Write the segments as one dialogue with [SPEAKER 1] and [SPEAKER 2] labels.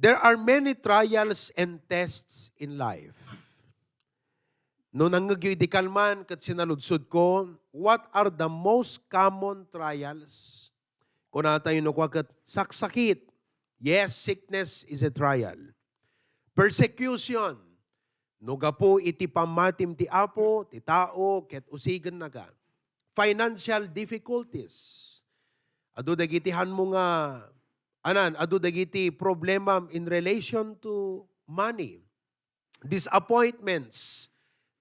[SPEAKER 1] There are many trials and tests in life. No nangagyoy di kalman kat sinaludsod ko, what are the most common trials? Kung tayo no kat saksakit. Yes, sickness is a trial. Persecution. No gapo iti pamatim ti apo, ti tao, ket usigan naga. Financial difficulties. Adu dagitihan mo nga adu dagiti problema in relation to money. Disappointments,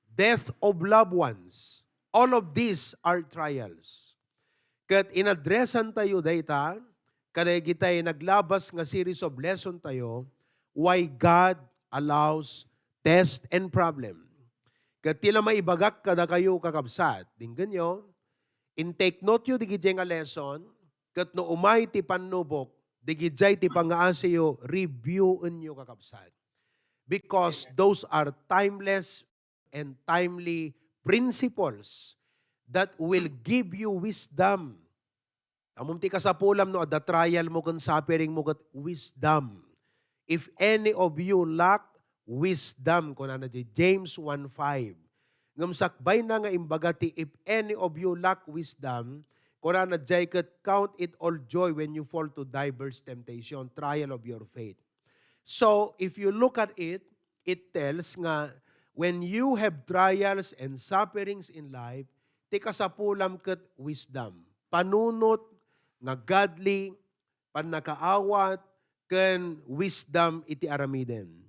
[SPEAKER 1] death of loved ones. All of these are trials. Kat inadresan tayo dayta, kada kitay naglabas nga series of lesson tayo, why God allows test and problem. Kat tila maibagak kada kayo kakabsat, dinggan nyo, in take note yu digidjay nga lesson, kat no umay ti panubok, digidjay ti pangaasiyo, reviewin nyo kakabsat. Because those are timeless and timely principles that will give you wisdom. Amum ti kasapulam no, the trial mo kan suffering mo kat wisdom. If any of you lack wisdom, kung ano di, James 1:5. Ngamsakbay na nga imbaga ti, if any of you lack wisdom, kung ano di, count it all joy when you fall to diverse temptation, trial of your faith. So, if you look at it, it tells nga, when you have trials and sufferings in life, ti kasapulam kat wisdom. Panunot nga godly, panakaawat, ken wisdom iti aramiden.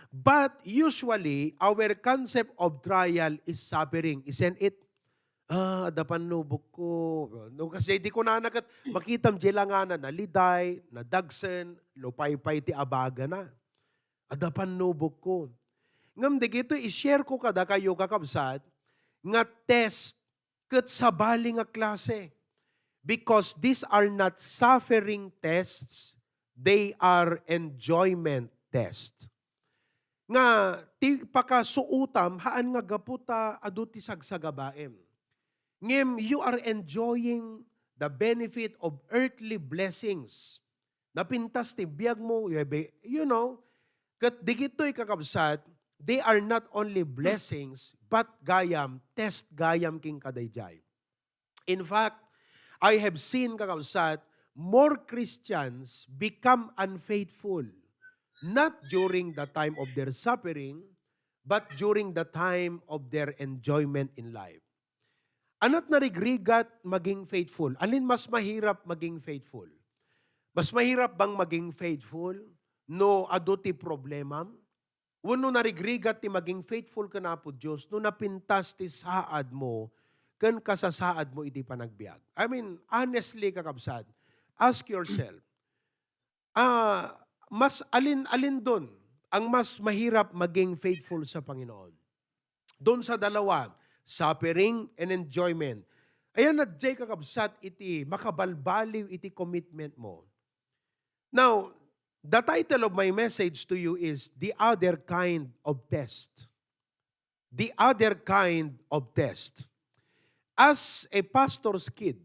[SPEAKER 1] But usually, our concept of trial is suffering, isn't it? Dapan nubok ko. No, kasi di ko na nakat makitam jelanganan na liday, na dagsen, lupay-pay ti abaga na. Dapan nubok ko. Ngam di gito, i-share ko kada kayo kakabsat, nga test kat sabali nga klase. Because these are not suffering tests, they are enjoyment tests. Nga ti pakasuutam haan nga gaputa adu ti sagsagabaem. Ngem you are enjoying the benefit of earthly blessings. Napintas ti biyag mo, you know, kat digito'y kakabsat, they are not only blessings, but gayam, test gayam king kadayjay. In fact, I have seen kakabsat, more Christians become unfaithful. Not during the time of their suffering, but during the time of their enjoyment in life. Anat narigrigat maging faithful? Alin mas mahirap maging faithful? Mas mahirap bang maging faithful? No adu ti problemam? Wano narigrigat ti maging faithful ka na po Diyos, no napintas ti saad mo, kan kasasaad mo iti panagbiag. I mean, honestly kakabsat, ask yourself, mas alin doon ang mas mahirap maging faithful sa Panginoon? Doon sa dalawa, suffering and enjoyment. Ayan na jay kakabsat iti makabalbaliw iti commitment mo. Now, the title of my message to you is The Other Kind of Test. The Other Kind of Test. As a pastor's kid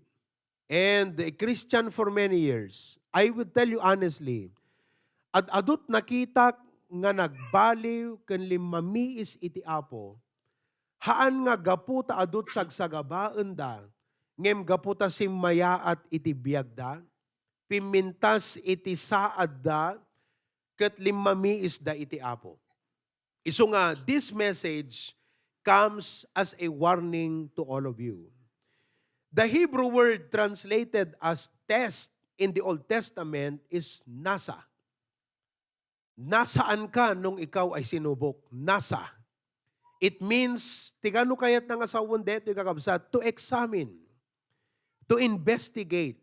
[SPEAKER 1] and a Christian for many years, I would tell you honestly, at adut nakita nga nagbaliw ken limamiis iti apo, haan nga gaputa adut sagsagabaan da, ngem gaputa simmayaat iti biagda, pimintas iti saad da, ket limamiis da iti apo. Isu nga, this message comes as a warning to all of you. The Hebrew word translated as test in the Old Testament is nasa. Nasaan ka nung ikaw ay sinubok? Nasa. It means, tigano kayat nga sa wundet, kakabsat, to examine, to investigate,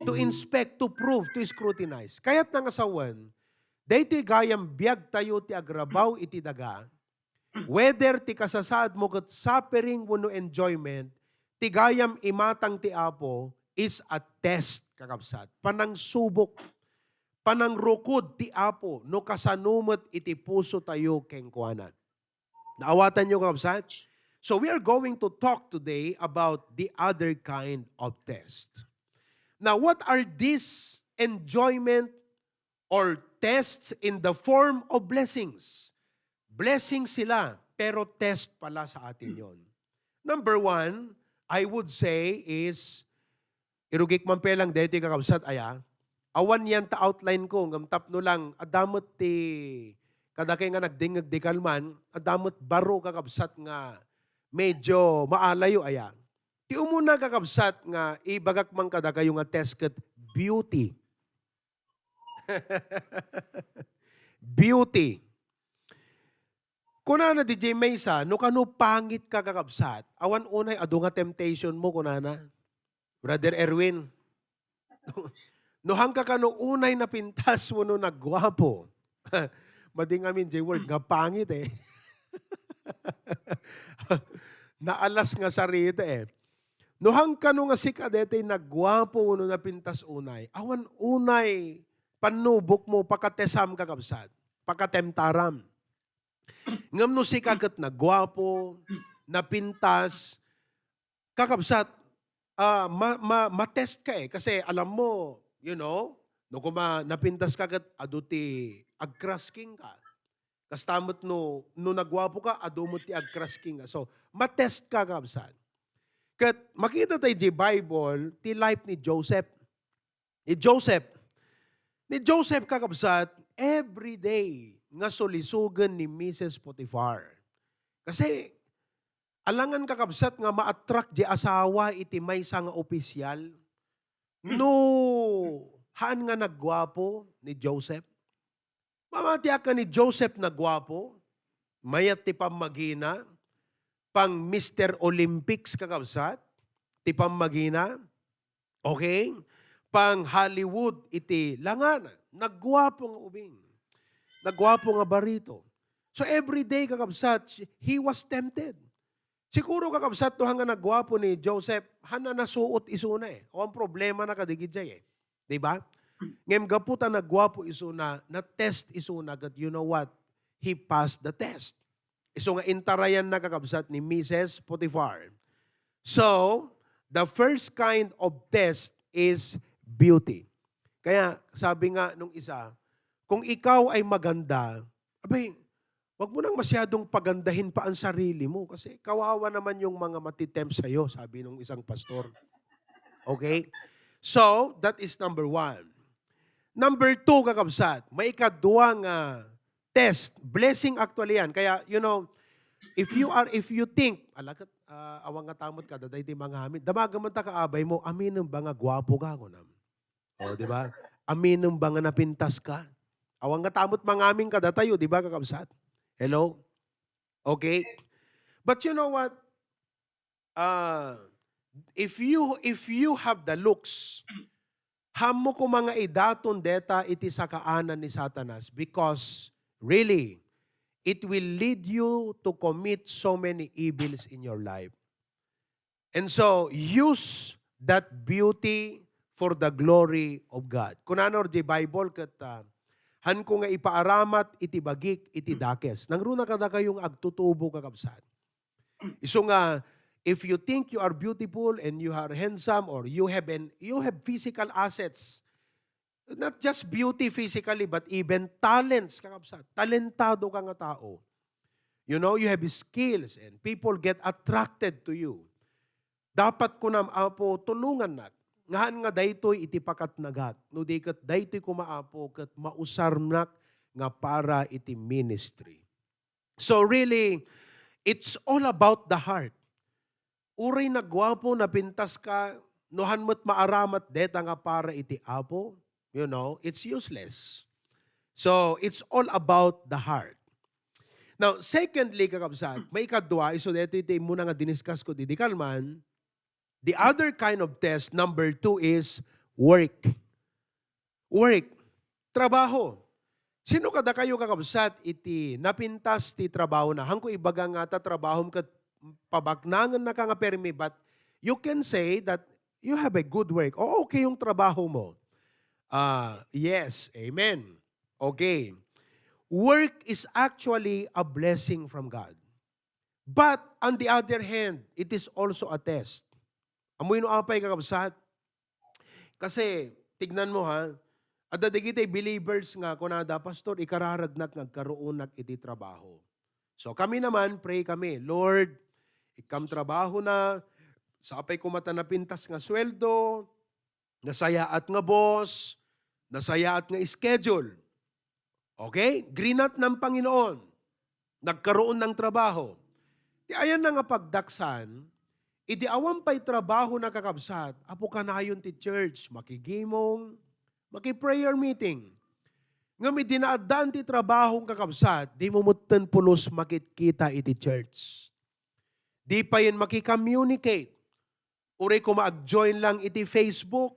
[SPEAKER 1] to inspect, to prove, to scrutinize. Kayat nga sa wan, dahito gayam biyag tayo ti agrabaw iti daga, whether ti kasasaad mo kat suffering wano enjoyment, ti gayam imatang ti apo is a test, kakabsat. Panang subok, panang rukod ti apo, no kasanumot iti puso tayo kengkuanan. Naawatan nyo, kakabsat? So we are going to talk today about the other kind of test. Now, what are these enjoyment or tests in the form of blessings. Blessings sila, pero test pala sa atin yon. Number one, I would say is, irugik man pelang dito kakabsat aya, awan yan ta outline ko, ngam tapno lang, adamot ti, kadakay nga nagdingag di kalman, adamot baro kakabsat nga, medyo maalayo aya. Ti umuna kakabsat nga, ibagak man kadakayo nga test kat beauty. Beauty. Kuna na DJ Maysa, no kano pangit ka kakabsat, awan unay ado nga temptation mo kunana. Brother Erwin, no hangka kano unay na pintas mo no nagwapo. Mading amin J word nga pangit eh. Naalas nga sarita eh. No hangka no nga sikadete nagwapo no napintas unay, awan unay panubok mo pakatesam kakabsat, pakatemtaram. Ngam no si kagat na gwapo, napintas, kakabsat, matest ka eh. Kasi alam mo, you know, no kuma napintas kagat, aduti agkrasking ka. Kastamot no nagwapo ka, adumot ti agkrasking ka. So, matest ka kakabsat. Kat makita tayo di Bible, ti life ni Joseph. Ni Joseph kakabsat, every day, nga solisugan ni Mrs. Potiphar. Kasi, alangan kakabsat nga ma-attract di asawa iti maysa nga opisyal. No, haan nga nagwapo ni Joseph. Mamatiya ka ni Joseph nagwapo, mayat ti pamagina, pang Mr. Olympics kakabsat, ti pamagina, okay? Pang Hollywood iti langana, nagwapo nga ubing. Nagwapo nga barito. So every day kakabsat, he was tempted. Siguro kakabsat to hanga nagwapo ni Joseph, hana nasuot isuna eh. O ang problema na kadigid jay eh. Diba? Ngem gaputa nagwapo isuna, na-test isuna, that you know what? He passed the test. Iso nga intarayan na kakabsat ni Mrs. Potiphar. So, the first kind of test is beauty. Kaya sabi nga nung isa, kung ikaw ay maganda, abay, wag mo nang masyadong pagandahin pa ang sarili mo kasi kawawa naman yung mga matitempt sa'yo, sabi nung isang pastor. Okay? So, that is number one. Number two, kakabsat, may ikaduwang test. Blessing actually yan. Kaya, you know, if you think, alakat, awang nga tamot ka, daday ti mga hamid, damagaman ta kaabay mo, aminong ba nga gwapo ka, kunam? O, di ba? Aminong ba nga napintas ka? Awang nga tamot mangaming kada tayo, di ba kakabsat? Hello? Okay? But you know what? If you have the looks, hamo ko mga idaton deta iti sa kaanan ni Satanas because really, it will lead you to commit so many evils in your life. And so, use that beauty for the glory of God. Kunano di Bible kat han ko nga ipaaramat iti bagik iti dakes. Nangruna kada kayong agtutubo kakabsat. Iso nga, if you think you are beautiful and you are handsome or you have physical assets, not just beauty physically but even talents kakabsat. Talentado ka nga tao. You know, you have skills and people get attracted to you. Dapat ko nam apo tulungan nak. Ngahan nga daytoy iti pakat nagat. No di kat daytoy kumaapo kat mausarnak nga para iti ministry. So really, it's all about the heart. Uray nagwapo na pintas ka, nohan mo't maaramat deta nga para iti apo, you know, it's useless. So it's all about the heart. Now, secondly, kakabsat, may ikadwa, iso dito iti muna nga diniscuss ko di kalman. The other kind of test, number 2, is work. Work. Trabaho. Sino kada kayo kakabsat iti napintas ti trabaho na? Hangko ibaga nga ta trabaho kat pabaknangan na ka nga permi, but you can say that you have a good work. O okay yung trabaho mo. Yes, amen. Okay. Work is actually a blessing from God. But on the other hand, it is also a test. Amoy no apay kakabsat. Kasi, tignan mo ha, At dadigitay believers nga, kunada, Pastor, ikararagnak nagkaroon iti trabaho. So kami naman, pray kami, Lord, ikam trabaho na, sapay kumata na pintas nga sweldo, nasayaat nga boss, nasayaat nga schedule. Okay? Grinat ng Panginoon. Nagkaroon ng trabaho. Di ayan na nga pagdaksan, idi awan pa'y trabaho na kakabsat, apo kanayon ti church, makigimong, maki-prayer meeting. Ngam idinaadaan ti trabahong kakabsat, di mo mutten pulos makitkita iti church. Di pa yun makicommunicate. Uri ko maag-join lang iti Facebook,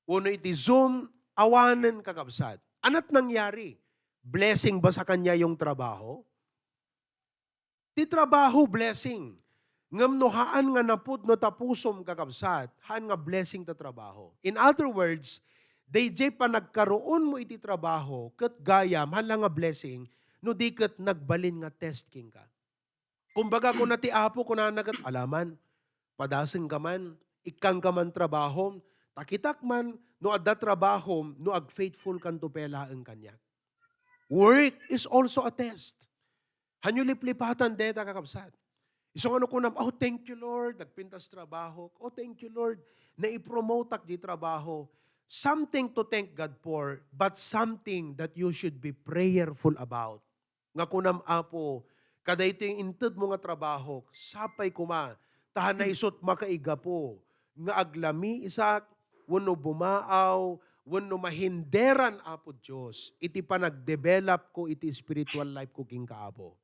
[SPEAKER 1] uno iti Zoom, awanan kakabsat. Anat nangyari? Blessing ba sa kanya yung trabaho? Ti trabaho, blessing. Ngam no haan nga napud no tapusom kakabsat, haan nga blessing ta trabaho. In other words, DJ pa nagkaroon mo iti trabaho, kat gayam, haan nga blessing, no di kat nagbalin nga testing ka. Kumbaga kung nati apo, kung nanagat, alaman, padasing ka man, ikang ka man trabaho, takitak man, no adda trabaho, no ag faithful kan to pelaan kanya. Work is also a test. Hanyo liplipatan deta kakabsat. Isang ano ko na, oh thank you Lord, nagpintas trabaho. Oh thank you Lord, na-promote ak di trabaho. Something to thank God for, but something that you should be prayerful about. Nga kunam apo, kada ito yung inted mo nga trabaho, sapay kuma, tahan na isot makaiga po, nga aglami isak, wano bumaaw, wano mahinderan apo Diyos, iti pa nag-develop ko iti spiritual life ko king kaapo.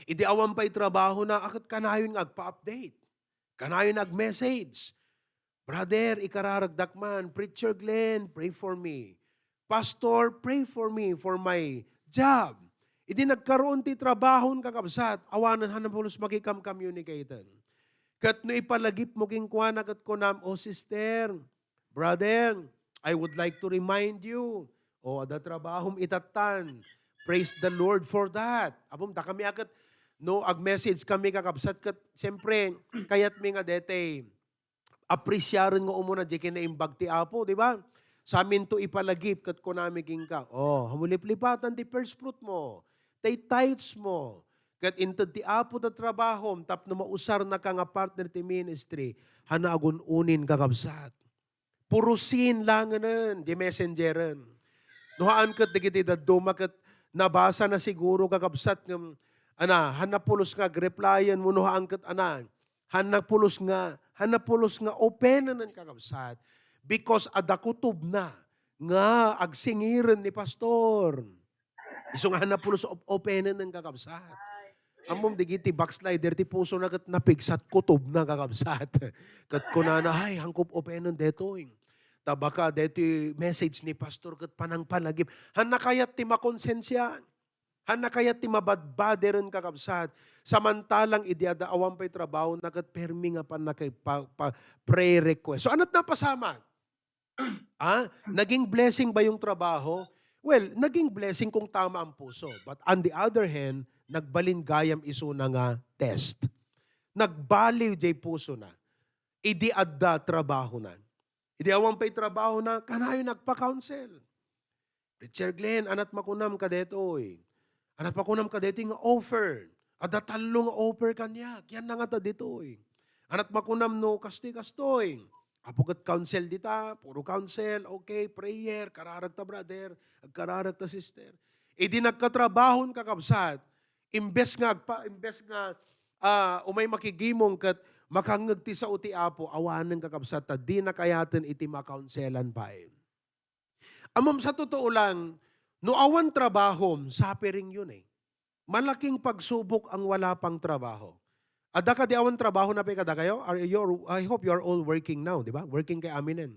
[SPEAKER 1] Iti awan pa'y trabaho na akit kanayon nga agpa-update. Kanayon nag-message. Brother, ikararagdak man. Preacher Glenn, pray for me. Pastor, pray for me for my job. Iti nagkaroon ti trabahon kakabsat. Awanan hanam pulos makikam-communicated. Kat no ipalagip mo king kuwana kat kunam, oh sister, brother, I would like to remind you, oh, ada trabahom itatan. Praise the Lord for that. Abom, da kami akat, no, ag-message kami kakabsat kat, siyempre, kayat mi nga dete, appresyaran nga umuna, di kinaimbag ti apo, di ba? Sa amin to ipalagip, kat kunamiging ka, oh, hamulip-lipatan ti first fruit mo, ti tithes mo, kat inted ti apo da trabaho, tap na mausar na ka nga partner ti ministry, hanagun unin kakabsat. Purusin lang nun, di messengeran. Nuhaan kat, di kita daduma kat, nabasa na siguro kakabsat ng, hanapulos nga, replyan mo nuhaan kat, hanapulos nga, openan ng kakabsat, because adakutob na, nga, agsingiran ni pastor. Iso nga hanapulos openan ng kakabsat. Amom digiti backslider, ti puso na kat napigsat kutob na kakabsat. Kat kunana, ay, hangkop openan detoing. Tabaka deto message ni pastor kat panang palagip. Hanakayat ti makonsensya. Hanakayat ti mabadbaderan kakabsat. Samantalang idiadaawang pa'y trabaho na kat permi nga pan nakay pray request. So anot na pasama? Naging blessing ba yung trabaho? Well, naging blessing kung tama ang puso. But on the other hand, nagbalin gayam iso na nga test. Nagbaliw jay puso na. Idi adda trabaho na. Idi awang pa'y trabaho na, kanayo nagpa-counsel. Preacher Glenn, anat makunam ka detoy. Anat makunam ka detoy nga offer. Ada talo nga offer kanya. Yan na nga ta detoy. Anat makunam no, kastoy. Apugat counsel dita, puro counsel, okay, prayer, kararag ta brother, kararag ta sister. Idi nagkatrabahon kakabsat, imbes nga umay makigimong kat makangag ti sa uti apo, awanan kakabsat, di na kayatin iti makaunselan pa eh. Amam sa totoo lang, no awan trabahom, suffering yun eh. Malaking pagsubok ang wala pang trabaho. Ada ka di awan trabaho na pa kada kayo? I hope you're all working now, di ba? Working kay aminin.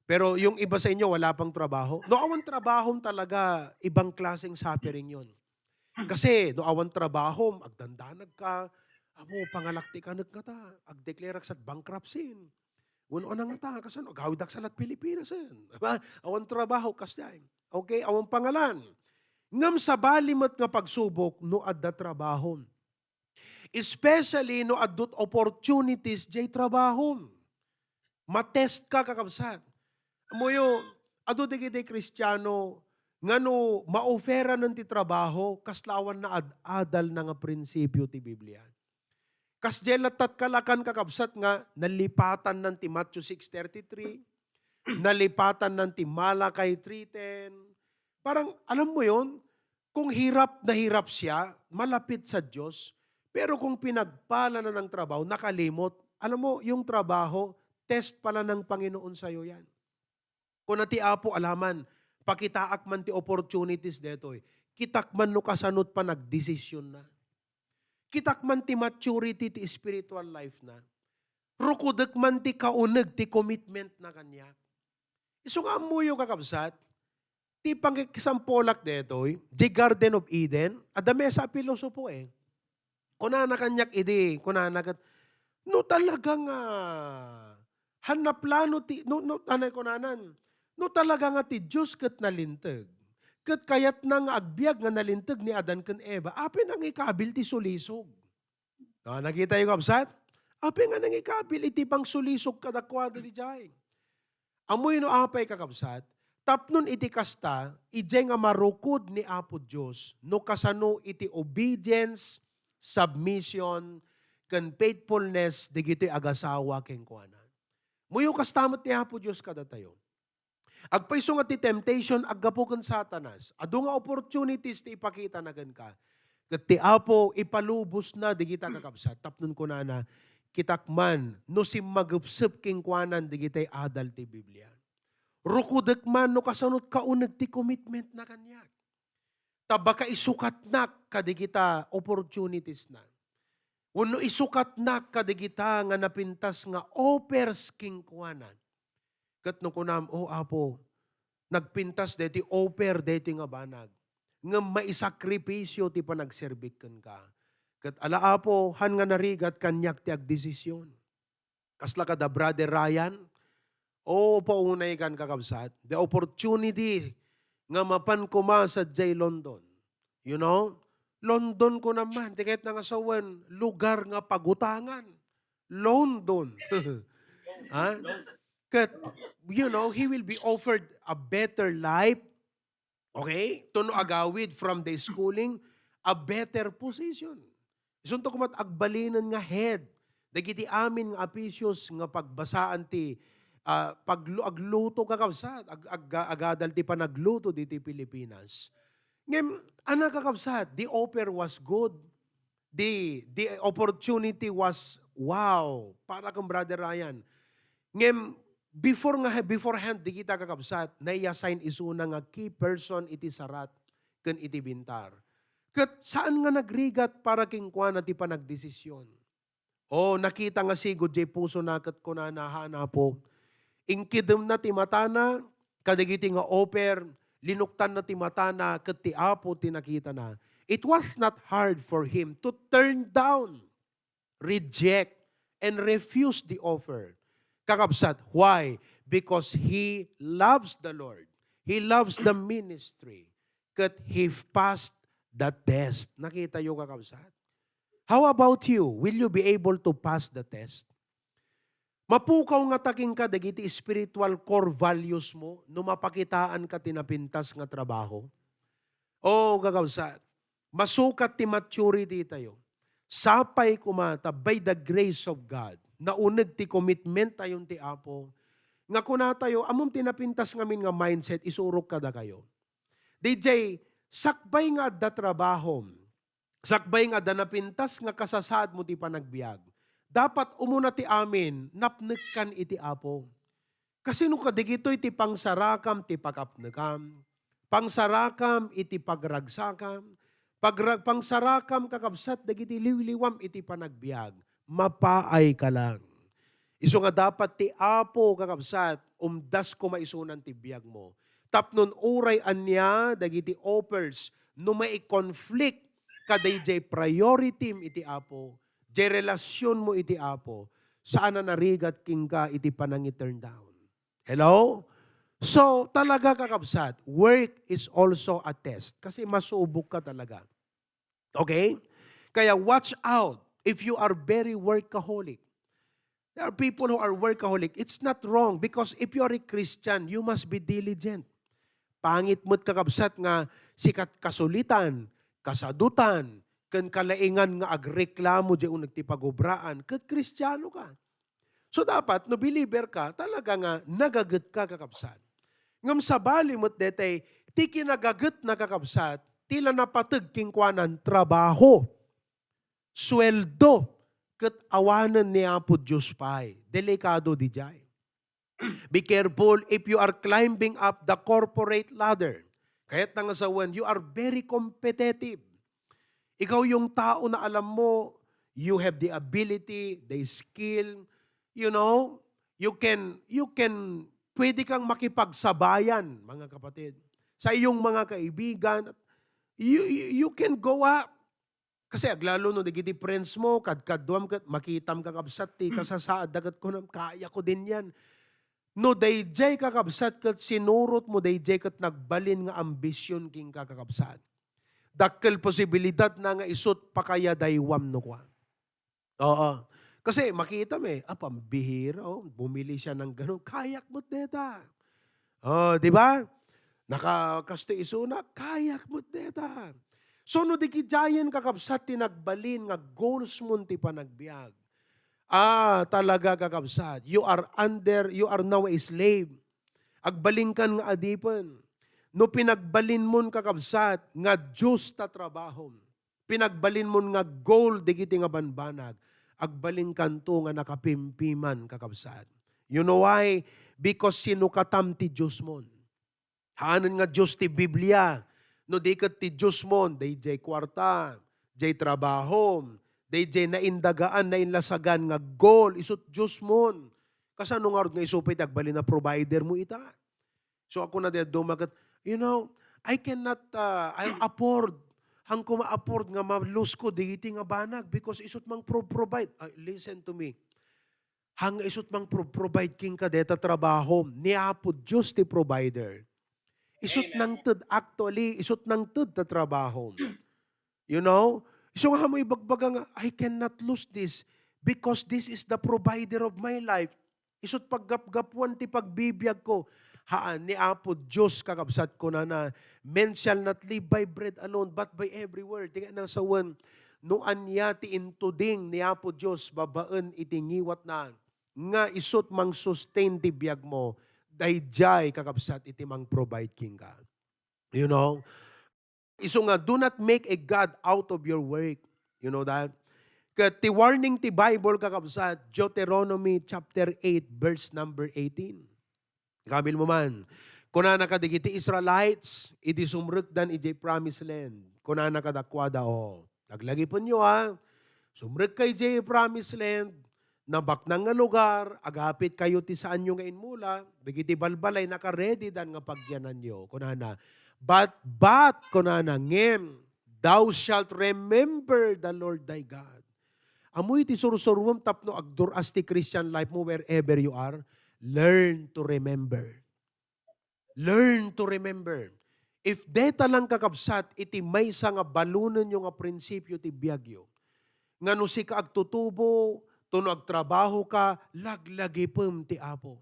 [SPEAKER 1] Pero yung iba sa inyo, wala pang trabaho. No awan trabahom talaga, ibang klaseng suffering yun. Kasi no awan trabahom, agdandanag ka, amo, pangalakti ka nagkata, agdeklerak sa bankruptcy. Uno nga ta, kasi gawidak sa lat Pilipinas. Diba? Awan trabaho, kasyain. Okay, awan pangalan. Ngam sa balimat nga pagsubok, no adda trabahom. Especially no adut opportunities jay trabaho. Matest ka kakabsat. Mo yung ado digiti Kristiyano, ngano maofera ng ti trabaho, kaslawan na adal na nga prinsipyo ti Biblia. Kas jelatat kalakan kakabsat nga, nalipatan ng ti Matthew 6:33, nalipatan ng ti Malakay 3:10. Parang, alam mo yon, kung hirap na hirap siya, malapit sa Diyos, pero kung pinagpala na ng trabaho, nakalimot, alam mo, yung trabaho, test pala ng Panginoon sa'yo yan. Kung nati apo alaman, pakitaak man ti opportunities detoy, kitak man no kasanot pa nagdesisyon na. Kitak man ti maturity ti spiritual life na. Rukudak man ti kaunag ti commitment na kanya. Iso nga amuyo kakabsat, ti pangkisampolak detoy, di Garden of Eden, adame sa pilosopo Kunana kanyak idi, kunana kat, no talagang hanaplano ti, anay kunanan, no talaga nga ti Diyos kat nalintag. Kat kayat nang agbyag nga nalintag ni Adan ken Eva, apin ang ikabil ti sulisog. Nakita yung kabsat? Apin nga nang ikabil, iti pang sulisog kadakwada di jay. Amoy no apay kakabsat, tapnon iti kasta, ijay nga marukod ni Apo Diyos, no kasano iti obedience, submission, ken faithfulness, digito'y agasawa ken kuana. Muyo kastamot ni Apo Diyos kada tayo. Agpaiso nga ti temptation, aggapo ken Satanas. Adu nga opportunities ti ipakita na gan ka. Ket ti Apo ipalubos na digita kakabsat. Tapnon ko na kitakman no simmagupsep king kuanan digitay adal ti Biblia. Rukudek man no kasanot kauneg ti commitment na kanyak. Tabaka isukat na kadigita opportunities na. Uno isukat na kadigita nga napintas nga offers king kuanan. Kat no kunam, Apo, nagpintas deti offer deti nga banag. Nga maisakripisyo ti panagserbik kan ka. Kat ala Apo, han nga narigat kanyak ti agdesisyon. Kasla kada Brother Ryan, paunay kan kakabsat. The opportunity nga mapan kuma sa J. London. You know? London ko naman, tikit na nga sawan, lugar nga pagutangan. London. Ha? Kat, he will be offered a better life. Okay? Tuno agawid from the schooling, a better position. Isunto kumat agbalinan nga head. Dagiti amin nga apisyos nga pagbasaan ti agluto kakabsat. Agadal ti panagluto diti Pilipinas. Ngem, kakabsat, the offer was good. The opportunity was wow. Para kang Brother Ryan. Ngem, beforehand, di kita kakabsat, nai-assign isuna nga key person iti sarat, ken iti bintar. Kat saan nga nagrigat para kingkwa na ti panagdesisyon? Nakita nga sigod jay puso na kat kunanahana po. Inkidem na ti matana, kadigiti nga offer, linuktan na ti matana, kat ti Apo tinakita na. It was not hard for him to turn down, reject, and refuse the offer. Kakabsat. Why? Because he loves the Lord. He loves the ministry. Kat he passed the test. Nakita yung kakabsat. How about you? Will you be able to pass the test? Mapukaw nga taking ka, dagiti spiritual core values mo, no mapakitaan ka tinapintas nga trabaho. Kakabsat. Masukat ti maturity tayo. Sapay kumata by the grace of God. Naunag ti commitment tayon ti Apo. Nga kuna tayo, amom tinapintas ngamin nga mindset, isurok kada kayo. DJ, sakbay nga da trabaho, sakbay nga da napintas nga kasasad mo ti panagbiag. Dapat umuna ti amin, napnekkan iti Apo. Kasi nung kadigito'y ti pangsarakam, ti pakapnekam, pangsarakam, iti pagragsakam, pangsarakam kakabsat, dagiti liwliwam, iti panagbiag. Mapaay ka lang. Iso nga dapat ti Apo kakabsat, umdas ko maisunan ti biyag mo. Tapnon uray anya, dagiti offers, no may conflict kaday jay priority iti Apo, jay relasyon mo iti Apo, saan na narigat king ka iti panangi turn down. Hello? So, talaga kakabsat, work is also a test. Kasi masubok ka talaga. Okay? Kaya watch out if you are very workaholic. There are people who are workaholic. It's not wrong because if you are a Christian, you must be diligent. Pangit mo't kakabsat nga sikat kasulitan, kasadutan, ken kalaingan nga agreklamo di nagtipagobraan, ket Kristiyano ka. So dapat, no believer ka, talaga nga nagaget ka kakabsat. Ngam sabali mo't detay, ti kinagaget na kakabsat, tila napatag kingkwanan trabaho, sweldo, ket awanan ni Apo Diyos pay. Delikado di jay. Be careful if you are climbing up the corporate ladder. Kaya't nangasawan, you are very competitive. Ikaw yung tao na alam mo, you have the ability, the skill, you know, pwede kang makipagsabayan, mga kapatid. Sa iyong mga kaibigan, you can go up. Kasi aglalo no, digiti friends mo, kadkadwam kat, makitam kakabsat, ti kasasaad, dagat ko nam, kaya ko din yan. No, dayjay kakabsat kat sinurot mo, dayjay kat nagbalin nga ambisyon king kakabsat. Dakkel posibilidad na nga isot pa kaya daywam no kwa. Oo. Kasi makita mo pambihira, bumili siya ng ganun, kayak mo't deta. Di ba? Nakakaste isuna, kayak mo't deta. So no di kijayan kakabsat tinagbalin nga goals mo ti panagbiag. Talaga kakabsat. You are now a slave. Agbalingkan nga adipan. No pinagbalin mon kakabsat nga Diyos ta trabahom. Pinagbalin mon nga goal digiti nga banbanag. Agbalingkan to nga nakapimpiman kakabsat. You know why? Because sinukatam ti Diyos mon. Haanan nga Diyos ti Biblia. No di kat ti Diyos mon, day jay kwarta, jay trabahom, day jay naindagaan, nainlasagan nga goal, isot Diyos mon. Kasano nga nga isupay tagbali na provider mo ita. So ako na dumagat, I cannot, I afford, hang ko ma-afford nga ma-lose ko, digiti nga banag, because isot mang provide. Listen to me. Hang isot mang provide king ka deta trabaho, niapo Diyos ti provider. Isot nang tud, actually, isot nang tud ta trabaho. You know? So nga mo ibagbaga nga, I cannot lose this because this is the provider of my life. Isot paggapgapuan ti pagbibiyag ko. Haan, ni Apo Diyos kakabsat ko na men shall not live by bread alone, but by every word. Tingnan nang sawan, no anya ti intuding ni Apo Diyos, babaan itingiwat na, nga isot mang sustain ti biyag mo, dayjay kakabsat iti mang provide king ka. You know? Iso nga, do not make a God out of your work. You know that? Ti warning ti Bible kakabsat, Deuteronomy chapter 8, verse number 18. Kabil mo man, kuna nakadigiti Israelites, iti sumrek dan iti promised land. Kuna nakadakwada, naglagi po nyo sumrek kay iti promised land, nabaknang nga lugar, agapit kayo ti saan nyo ngayon mula, bigiti balbalay, naka-ready dan nga pagyanan nyo. Kunana, but, kunana, ngem, thou shalt remember the Lord thy God. Amoy ti surusuruam tapno agduras ti Christian life mo wherever you are, learn to remember. Learn to remember. If deta lang kakabsat, iti maysa nga balunan yung nga prinsipyo ti biyagyo. Nga no si ka agtutubo, tuno agtrabaho ka, laglagipem ti Apo.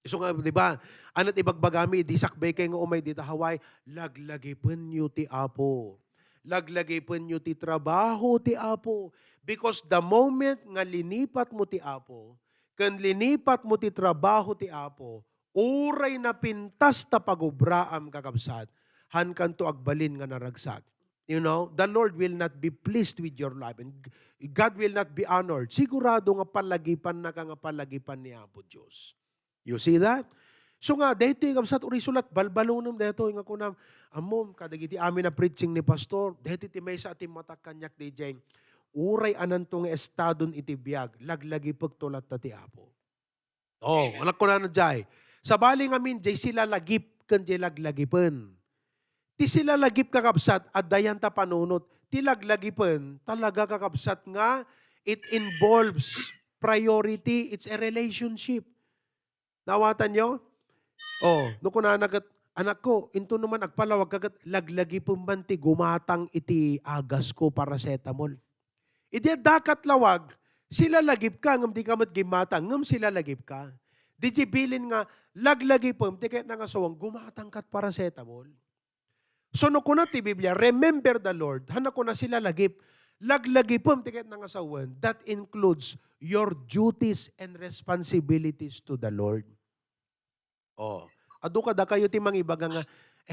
[SPEAKER 1] So nga, di ba, anat ibagbagami, di sakbay kayo nga umay dita Hawaii, laglagipen nyo ti Apo. Laglagipen nyo ti trabaho ti Apo. Because the moment nga linipat mo ti Apo, kan linipat mo ti trabaho ti Apo, uray na pintas ta pagubraam kakabsat, han kanto agbalin nga naragsak. You know, the Lord will not be pleased with your life and God will not be honored. Sigurado nga palagipan na ka nga palagipan ni Apo Diyos. You see that? So nga, dito yung kapsat, urisulat, balbalunam dito, yung ako na, amom, kadagiti amin na preaching ni Pastor, dito ti may sa ating matakanyak di jeng, uray anan tong estadon iti biyag, laglagi pagtulat na ti Apo. Anak ko na jay. Sa baling amin, jay sila lagip, kan jay laglagipan. Ti sila lagip kakabsat at dayan ta panunot. Ti laglagipan talaga kakabsat nga it involves priority. It's a relationship. Nawatan nyo? No kuna nagat, anak ko, into naman agpalawag kagat laglagipon man ti gumatang iti agas ko paracetamol. Iti dakat lawag, Sila lagip ka, ngam di ka matgimata, ngam sila lagip ka. Di bilin nga, laglagipom, di kaya nangasawang, gumatang kat paracetamol. So no kuna ti Biblia, remember the Lord, hana ko na sila lagip, laglagipom, di kaya nangasawan, that includes your duties and responsibilities to the Lord. Oh, adu kada kayo ti mangibaga nga,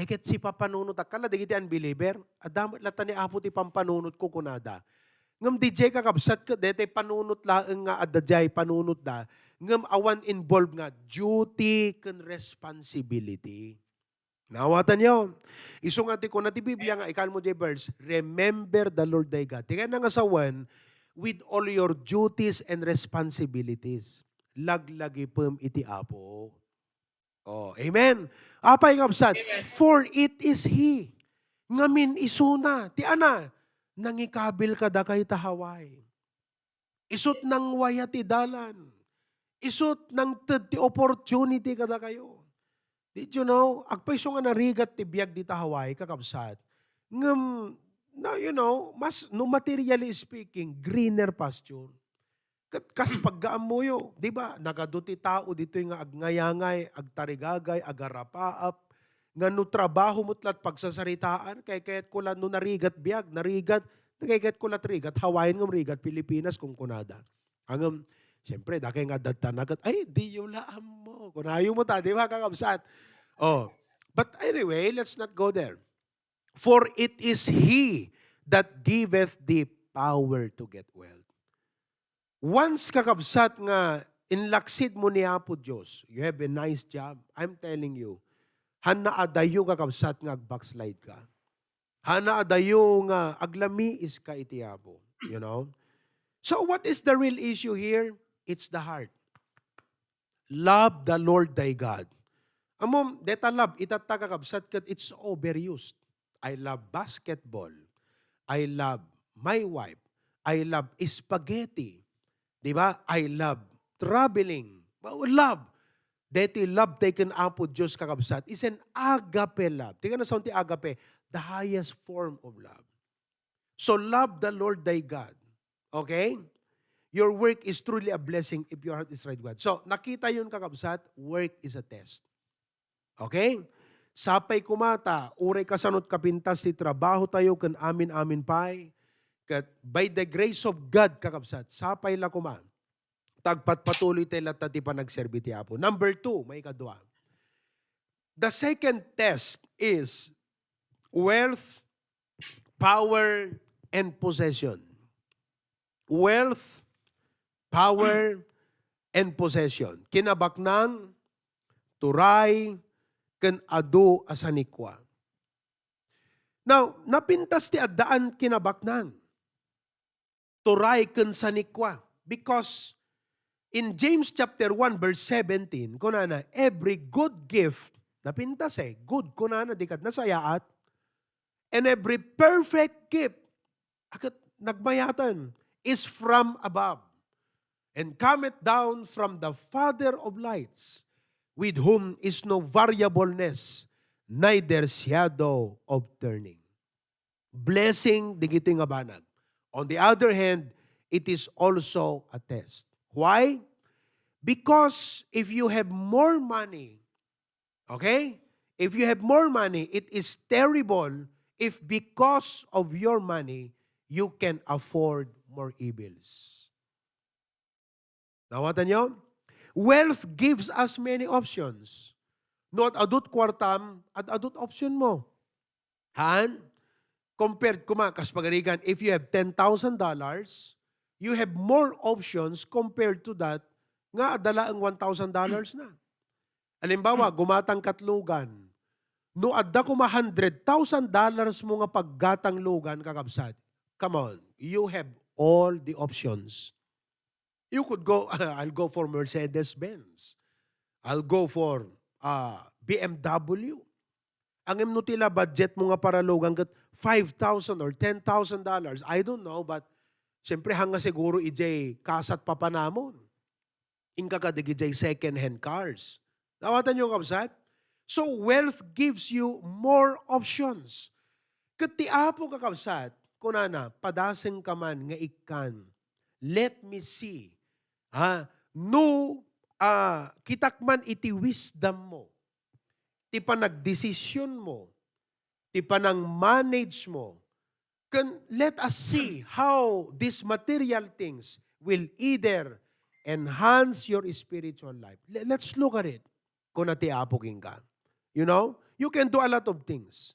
[SPEAKER 1] ket si papanunot akala di kiti unbeliever, adamot lata ni apo ti pampanunot ko kunada. Ngam DJ kakabsat ka, dete panunot laeng nga adajay panunot da, ngam awan involved nga duty kan responsibility. Nawatan niyo. Iso nga ti ko na ti Biblia nga, ikan mo di verse, remember the Lord thy God. Tika nga sawan, with all your duties and responsibilities. Laglagipem iti apo. Oh, amen. Apay ngabsat, for it is He. Ngamin isuna, ti ana, nangikabil kada kay tahaway. Isut nang waya ti dalan. Isut nang ti opportunity kada kayo. Did you know, agpaiso nga narigat ti biyag di tahaway, kakabsat. Ngam, na, you know, mas, no materially speaking, greener pasture. Kas paggaan mo yo, di ba? Nagaduti tao dito yung agnayangay, agtarigagay, agarapaap, nga no trabaho mutlat pagsasaritaan, kay kaya't ko lang no narigat biyag, narigat, kayat ko lat rigat, Hawain ng rigat, Pilipinas kung kunada. Hanggang, siyempre, dakay nga dadtanagat, ay, di yung laam mo. Kunayo mo ta, di ba, kakabsat? Oh. But anyway, let's not go there. For it is He that giveth thee power to get wealth. Once kakabsat nga, inlaksid mo ni Apo Diyos, you have a nice job, I'm telling you, hana adayo kakabsat nga backslide ka. Hana adayo nga aglami is ka iti Apo. You know? So what is the real issue here? It's the heart. Love the Lord thy God. Amom, deta love, itatagakabsat kat it's overused. I love basketball. I love my wife. I love spaghetti. Diba? I love traveling. Love. Deti love taken Apo Diyos kakabsat is an agape love. Tingnan na sa unti agape, the highest form of love. So love the Lord thy God. Okay? Your work is truly a blessing if your heart is right with God. So nakita yun kakabsat, work is a test. Okay? Sapay kumata, uray kasanot kapintas ti trabaho tayo kan amin pay. Kat by the grace of God kakabsat, sapay la kuma. Tagpatpatuloy tayo lahat ti panagserbi ti Apo. Number 2, may kadwa. The second test is wealth, power, and possession. Wealth, power, and possession. Kinabaknang, turay, ken adu asanikwa. Now, napintas ti addaan kinabaknang. Turay ken sanikwa. Because in James chapter 1 verse 17, kunana, every good gift, napintas good kunana, dikat nasayaat, and every perfect gift, akat nagbayatan, is from above, and cometh down from the Father of lights, with whom is no variableness, neither shadow of turning. Blessing, digito nga banag. On the other hand, it is also a test. Why? Because if you have more money, okay? If you have more money, it is terrible if because of your money, you can afford more evils. Nawatan nyo? Wealth gives us many options. No at adut kwartam, at adut option mo. Han? Compared kuma, kas pagarigan, if you have $10,000, you have more options compared to that, nga adala ang $1,000 na. Alimbawa, gumatang katlugan, no adda kuma $100,000 mo nga paggatang lugan kakabsat. Come on, you have all the options. You could go, I'll go for Mercedes-Benz. I'll go for BMW. Ang imnutila budget mo nga para lugan kat $5,000 or $10,000. I don't know, but siyempre hanga siguro ijay kasat papanamon. Inka ka digijay second-hand cars. Nawatan nyo kabsat? So wealth gives you more options. Kat ti apo kakabsat, kunana, padaseng ka man nga ikan, let me see. No, kitakman iti wisdom mo. Ti panagdesisyon mo. Ti panang manage mo. Let us see how these material things will either enhance your spiritual life. Let's look at it. Kung nati apoging ka. You know, you can do a lot of things.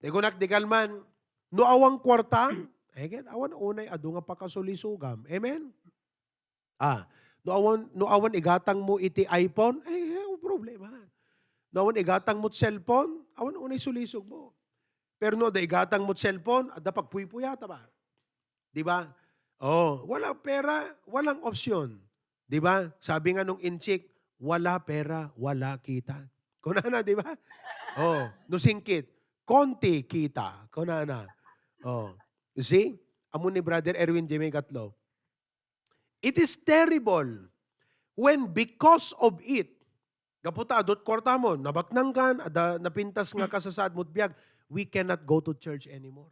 [SPEAKER 1] Kung nakdikal man, no awang kwartang, awan unay adu nga pakasulisugam. Amen? No awan igatang mo iti iPhone, problema. No awan igatang mo cellphone, awan unay sulisog mo. Pero no, da igatang mo cellphone, ada pagpuypuyata ba? Di ba? Walang pera, walang opsyon. Di ba? Sabi nga nung inchik, wala pera, wala kita. Kunana, di ba? No singkit, konti kita. Kunana. You see? Amo ni Brother Erwin J. Gatlo. It is terrible when because of it, kaputa, adot kwarta mo, nabaknang kan, napintas nga kasasad mo't biyag, we cannot go to church anymore.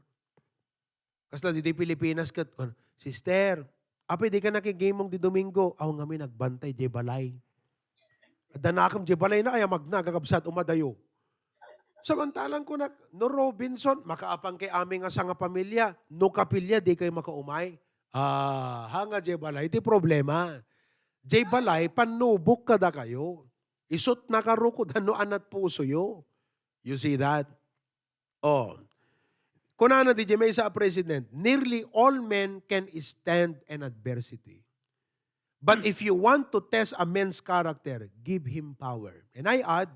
[SPEAKER 1] Kasla di Pilipinas kat, sister, apay di ka nakigimong di Domingo, aw nga may nagbantay di balay. Danakam di balay na kaya magnagagabsat umadayo. Samantalang ko no Robinson, makaapang kay aming asa nga pamilya, no kapilya di kayo makaumay. Hanga di balay, di problema. Di balay, panubok kada kayo. Isot nakarukod, ano anat puso yo. You see that? Kunana di may sa president, nearly all men can stand an adversity. But if you want to test a man's character, give him power. And I add,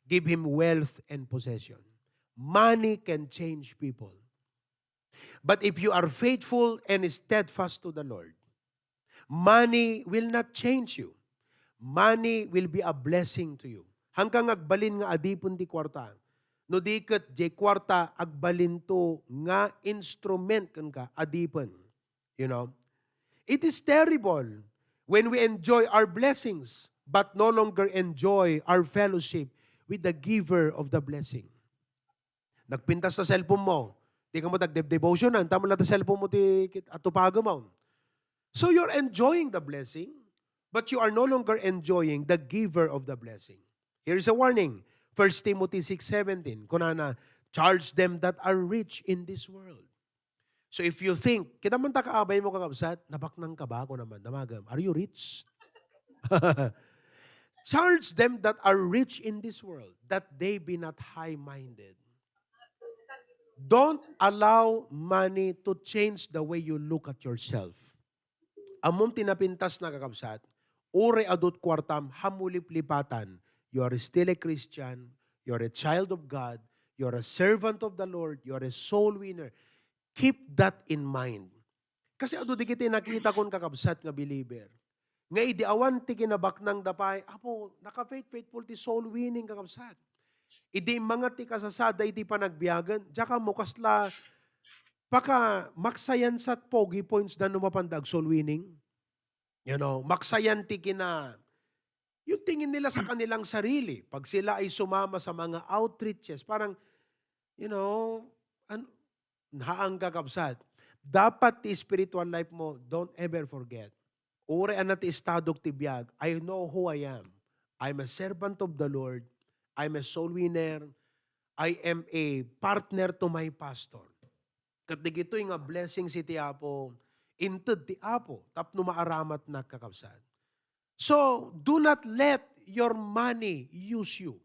[SPEAKER 1] give him wealth and possession. Money can change people. But if you are faithful and steadfast to the Lord, money will not change you. Money will be a blessing to you. Hanggang agbalin nga adipon di kwarta. No diket jay kwarta agbalin to nga instrument kan ka adipon. You know? It is terrible when we enjoy our blessings but no longer enjoy our fellowship with the giver of the blessing. Nagpintas sa cellphone mo, di ka mo tag-devotionan, tamo lang sa cellphone mo ti atupago mo. So you're enjoying the blessing, but you are no longer enjoying the giver of the blessing. Here's a warning. 1 Timothy 6:17, kunana, charge them that are rich in this world. So if you think, kita man takaabay mo kakabsat, nabaknang ka ba ako naman, damagam, are you rich? Charge them that are rich in this world, that they be not high-minded. Don't allow money to change the way you look at yourself. Among tinapintas na kakabsat, ure adot kwartam, hamulip-lipatan, you are still a Christian, you are a child of God, you are a servant of the Lord, you are a soul winner. Keep that in mind. Kasi ado di kita nakita kong kakabsat nga believer. Nga idiawan ti kinabak ng dapay, apo, naka-faithful ti soul winning kakabsat. Idi mga ti kasasada, iti panagbiyagan, tsaka mo kasla, paka maksayan sat pogi points na numapandag soul winning. You know, maksayan ti kina, yung tingin nila sa kanilang sarili, pag sila ay sumama sa mga outreaches, parang, you know, haang kakabsat. Dapat ti spiritual life mo, don't ever forget. Ure anat istadog ti biyag, I know who I am. I'm a servant of the Lord. I'm a soul winner. I am a partner to my pastor. Katigito yung blessing si ti Apo, inted ti Apo, tapno maaramat na kakabsat. So, do not let your money use you.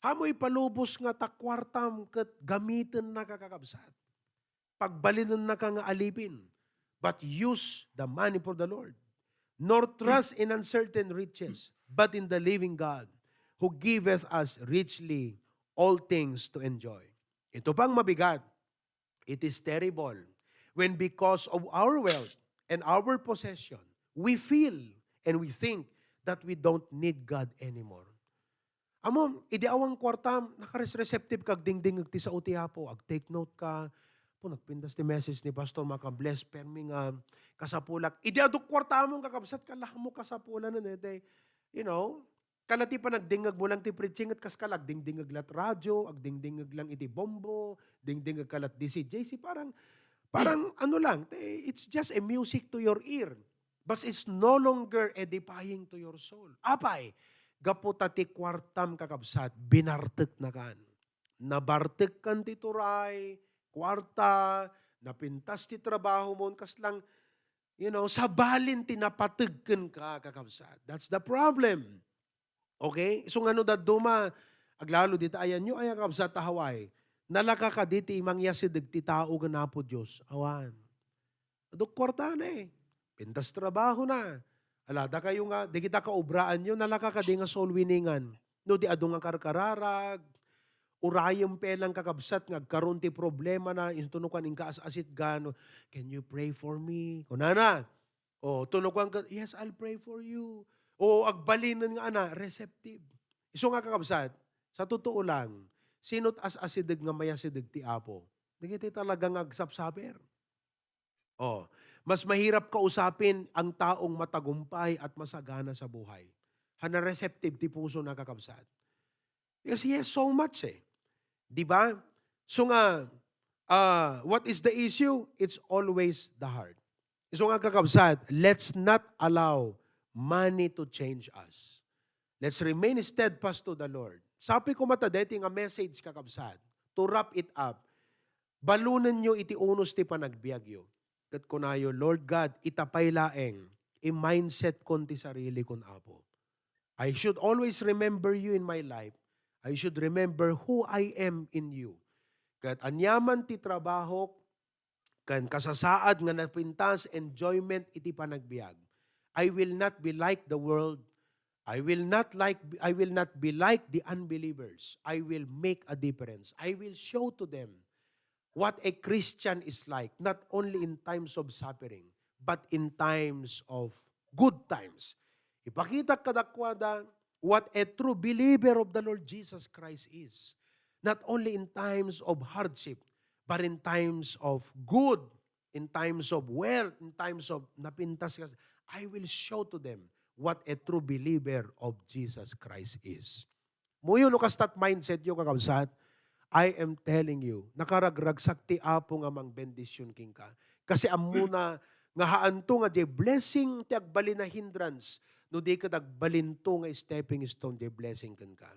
[SPEAKER 1] Hamoy palubos nga takwartam kat gamitin na kakakabsat. Pagbalinan na ka nga alipin. But use the money for the Lord. Nor trust in uncertain riches, but in the living God, who giveth us richly all things to enjoy. Ito pang mabigat. It is terrible when because of our wealth and our possession, we feel and we think that we don't need God anymore. Amom, idiawang kwartam, nakareceptive kag dingding ti sa utiapo, ag take note ka, po nagpindas ti message ni Pastor maka-bless permi nga kasapulak. Idiadok kwartam mong kakabsat ka mo kasapulan na nete. You know, kalati pa nagdingag mo lang ti preaching at kaskalag dingdingag lat radyo, ag dingdingag lang iti bombo, dingdingag kalat DCJC, parang Parang ano lang, it's just a music to your ear. But it's no longer edifying to your soul. Apay, gaputa ti kwartam kakabsat, binartek na kan. Nabartek kan ti turay, kwarta, napintas ti trabaho mo, kas lang, sabalin tinapatagkan ka kakabsat. That's the problem. Okay? So nga da duma, aglalo dita ayan nyo, ayan kakabsat tahaway. Nalaka ka diti mangyasidag ti tao ganapo Diyos. Awan. Adok kwarta na eh. Pintas trabaho na. Alada kayo nga, di kita kaubraan nyo, nalaka ka di nga soul winningan. No, di adong nga karkararag, urayang pelang kakabsat, nga karon ti problema na, tunukan in kaasasit gano, can you pray for me? Kunana, tunukan ka, yes, I'll pray for you. Agbalinan nga ana, receptive. Iso nga kakabsat, sa totoo lang, sinot as-asidag nga mayasidag ti Apo, di kita talagang agsapsaber. Mas mahirap kausapin ang taong matagumpay at masagana sa buhay. Hana receptive ti puso na kakabsat. Because he has so much eh. Di ba? So nga, what is the issue? It's always the heart. So nga kakabsat, let's not allow money to change us. Let's remain steadfast to the Lord. Sabi ko matadeti nga message kakabsat, to wrap it up, balunan nyo iti unos ti panagbiagyo. Kat kunayo, Lord God, itapay laeng, i-mindset kon ti sarili kon Apo. I should always remember you in my life. I should remember who I am in you. Kat anyaman ti trabaho, kan kasasaad nga napintas, enjoyment iti panagbiag. I will not be like the world. I will not be like the unbelievers. I will make a difference. I will show to them what a Christian is like, not only in times of suffering, but in times of good times. Ipakita kadakwada what a true believer of the Lord Jesus Christ is. Not only in times of hardship, but in times of good, in times of wealth, in times of napintas. I will show to them what a true believer of Jesus Christ is. Muyo no kastat mindset yung kakabsat, I am telling you, nakaragragsak ti Apo nga mang bendisyon king ka. Kasi amuna nga haanto nga di blessing ti agbalin na hindrance, no di ka agbalinto nga stepping stone di blessing ken ka.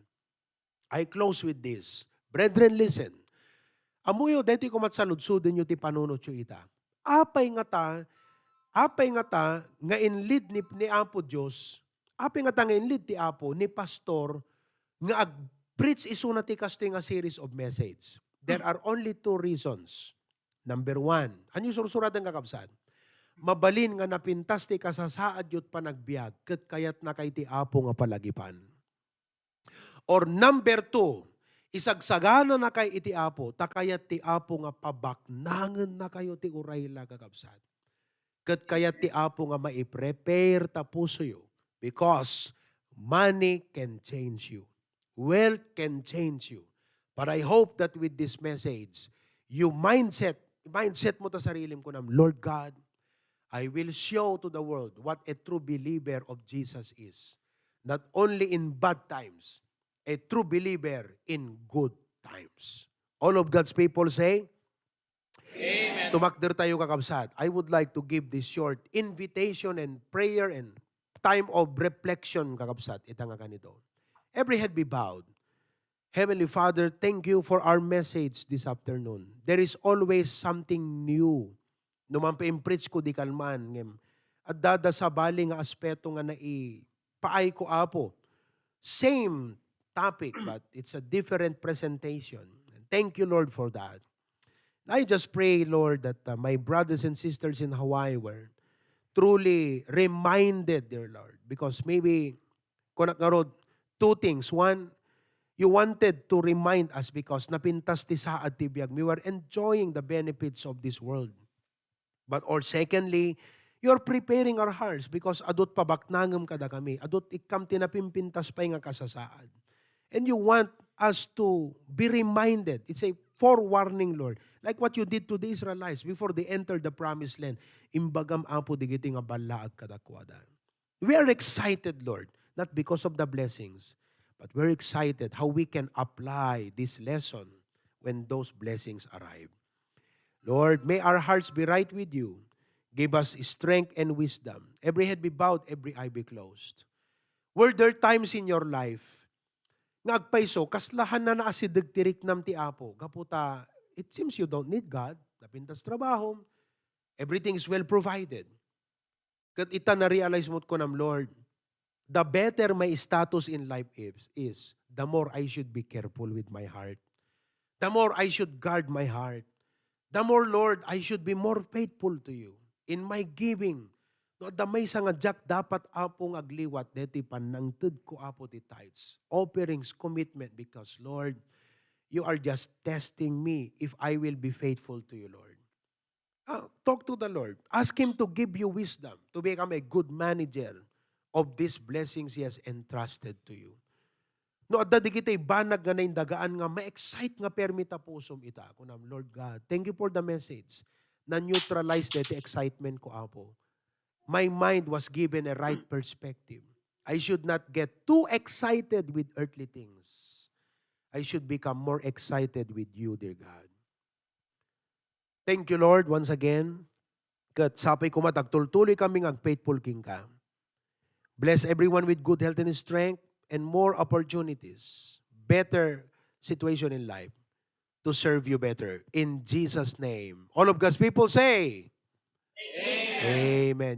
[SPEAKER 1] I close with this. Brethren, listen. Amuyo, deti ko matsaludsudin nyo ti panunot yo ita. Apay nga ta, nga inlead ni Apo Diyos, apay nga ta nga inlead ti Apo, ni pastor, nga preach isuna ti kasto nga series of message. There are only two reasons. Number one, ano yung sursurat ng kakabsat? Mabalin nga napintas ti kasasaad yut panagbiag, ket kayat na kay ti Apo nga palagipan. Or number two, isagsagana na kay iti Apo, takayat ti Apo nga pabaknangan na kayo ti urayla kakabsat. Ket kayat ti Apo nga maiprepare ta puso yo, because money can change you. Wealth can change you. But I hope that with this message, you mindset mo ta sarilim ko nam, Lord God, I will show to the world what a true believer of Jesus is. Not only in bad times, a true believer in good times. All of God's people say, Amen. Tumakder tayo kakabsat. I would like to give this short invitation and prayer and time of reflection kakabsat. Ita nga ganito. Every head be bowed. Heavenly Father, thank you for our message this afternoon. There is always something new. Numan pa-impreach ko di kalman. At dada sa bali nga aspeto nga paay ko Apo. Same topic, but it's a different presentation. Thank you, Lord, for that. I just pray, Lord, that my brothers and sisters in Hawaii were truly reminded, dear Lord, because maybe kung nakarod, two things. One, you wanted to remind us because napintas ti saad ti biag. We were enjoying the benefits of this world. But or secondly, you're preparing our hearts because adot pabaknangam kada kami. Adot ikam tinapimpintas pa nga kasasaad. And you want us to be reminded. It's a forewarning, Lord. Like what you did to the Israelites before they entered the promised land. Imbagam apo digiti nga balaag kadakwada. We are excited, Lord. Not because of the blessings, but we're excited how we can apply this lesson when those blessings arrive. Lord, may our hearts be right with you. Give us strength and wisdom. Every head be bowed, every eye be closed. Were there times in your life, nga agpayso, kaslahan na naasidagtirik nam ti Apo, kaputa, it seems you don't need God, napintas trabaho, everything is well provided. Kat ita na-realize mo ko nam, Lord, the better my status in life is, the more I should be careful with my heart. The more I should guard my heart. The more, Lord, I should be more faithful to you in my giving. No, damay sa nga jak dapat apong agliwat deti panangtud ko apo ti tithes. Offerings, commitment, because, Lord, you are just testing me if I will be faithful to you, Lord. Talk to the Lord. Ask Him to give you wisdom to become a good manager of these blessings He has entrusted to you. No, adda di kita'y banag nga naindagaan nga ma-excite nga permita pusom ita. Kunam, Lord God, thank you for the message na neutralize that excitement ko, Apo. My mind was given a right perspective. I should not get too excited with earthly things. I should become more excited with you, dear God. Thank you, Lord, once again. Kat sapay ko matagtultuloy kami ng faithful King ka. Bless everyone with good health and strength and more opportunities, better situation in life to serve you better. In Jesus' name. All of God's people say, Amen. Amen.